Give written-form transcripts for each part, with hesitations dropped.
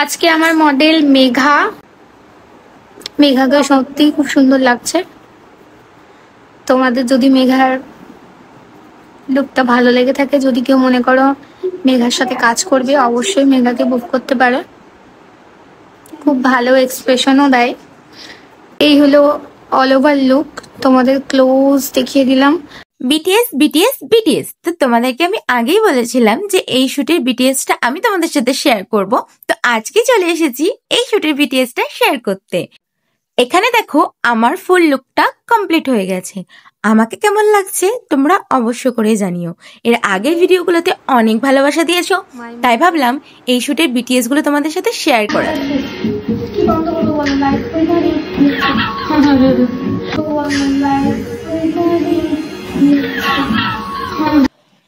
আজকে আমার মডেল মেঘা। মেঘাকে সত্যি খুব সুন্দর লাগছে। তোমাদের যদি মেঘার লুকটা ভালো লেগে থাকে, যদি কেউ মনে করো মেঘার সাথে কাজ করবে, অবশ্যই মেঘাকে বুক করতে পারো। খুব ভালো এক্সপ্রেশনও দেয়। এই হলো অল ওভার লুক, তোমাদের ক্লোজ দেখিয়ে দিলাম। বিটিএস বিটিএস বিটিএস, তো তোমাদেরকে আমি আগেই বলেছিলাম যে এই শুটের বিটিএসটা আমি তোমাদের সাথে শেয়ার করব। তো আজকে চলে এসেছি এই শুটের বিটিএসটা শেয়ার করতে। এখানে দেখো আমার ফুল লুকটা কমপ্লিট হয়ে গেছে। আমাকে কেমন লাগছে তোমরা অবশ্য করে জানিও। এর আগের ভিডিওগুলোতে অনেক ভালোবাসা দিয়েছো, তাই ভাবলাম এই শুটের বিটিএস গুলো তোমাদের সাথে শেয়ার করা।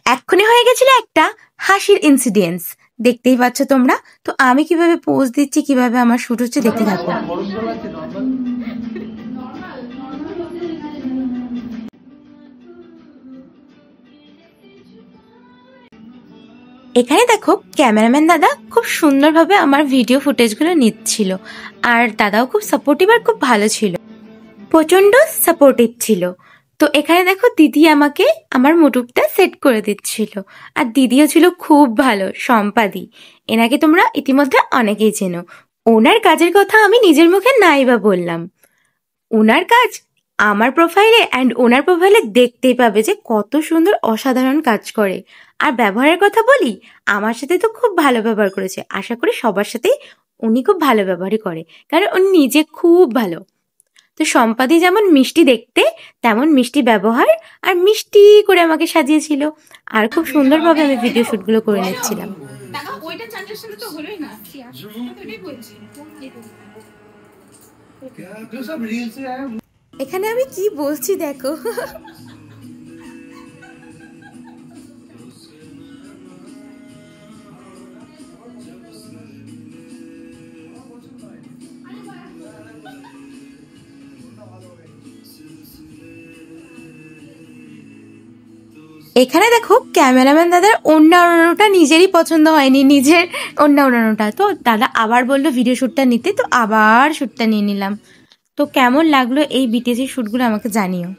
এক্ষুনি হয়ে গেছিল একটা হাসির ইনসিডেন্স, দেখতেই পাচ্ছ তোমরা। তো আমি কিভাবে পোজ দিচ্ছি, কিভাবে আমার শুট হচ্ছে, দেখতে থাকো। এখানে দেখো ক্যামেরাম্যান দাদা খুব সুন্দরভাবে আমার ভিডিও ফুটেজগুলো নিচ্ছিল, আর দাদাও খুব সাপোর্টিভ আর খুব ভালো ছিল, প্রচন্ড সাপোর্টিভ ছিল। তো এখানে দেখো দিদি আমাকে আমার মুটুকটা সেট করে দিচ্ছিল, আর দিদিও ছিল খুব ভালো, সম্পাদি। এনাকে তোমরা ইতিমধ্যে অনেকেই চেনো। ওনার কাজের কথা আমি নিজের মুখে নাই বা বললাম। ওনার কাজ আমার প্রোফাইলে অ্যান্ড ওনার প্রোফাইলে দেখতেই পাবে যে কত সুন্দর অসাধারণ কাজ করে। আর ব্যবহারের কথা বলি, আমার সাথে তো খুব ভালো ব্যবহার করেছে। আশা করি সবার সাথেই উনি খুব ভালো ব্যবহারই করে, কারণ উনি নিজে খুব ভালো। তো সম্পাদি যেমন মিষ্টি দেখতে, তেমন মিষ্টি ব্যবহার, আর মিষ্টি করে আমাকে সাজিয়েছিল, আর খুব সুন্দরভাবে আমি ভিডিও শুটগুলো করে নিচ্ছিলাম। এখানে আমি কি বলছি দেখো। এখানে দেখো ক্যামেরাম্যান দাদার ওড়না ওড়ানোটা নিজেরই পছন্দ হয়নি, নিজের ওড়না ওড়ানোটা। তো দাদা আবার বললো ভিডিও শ্যুটটা নিতে, তো আবার শ্যুটটা নিয়ে নিলাম। তো কেমন লাগলো এই বিটিএস শ্যুটগুলো আমাকে জানিও।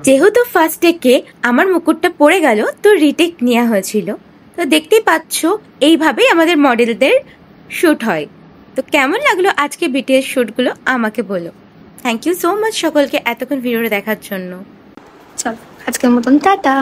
যেহেতু ফার্স্ট টেকে আমার মুকুটটা পড়ে গেল, তো রিটেক নেওয়া হয়েছিল। তো দেখতেই পাচ্ছ এইভাবেই আমাদের মডেলদের শ্যুট হয়। তো কেমন লাগলো আজকে বিটিএস শ্যুটগুলো আমাকে বলো। থ্যাংক ইউ সো মাচ সকলকে এতক্ষণ ভিডিওটা দেখার জন্য। চল আজকের মতন টাটা।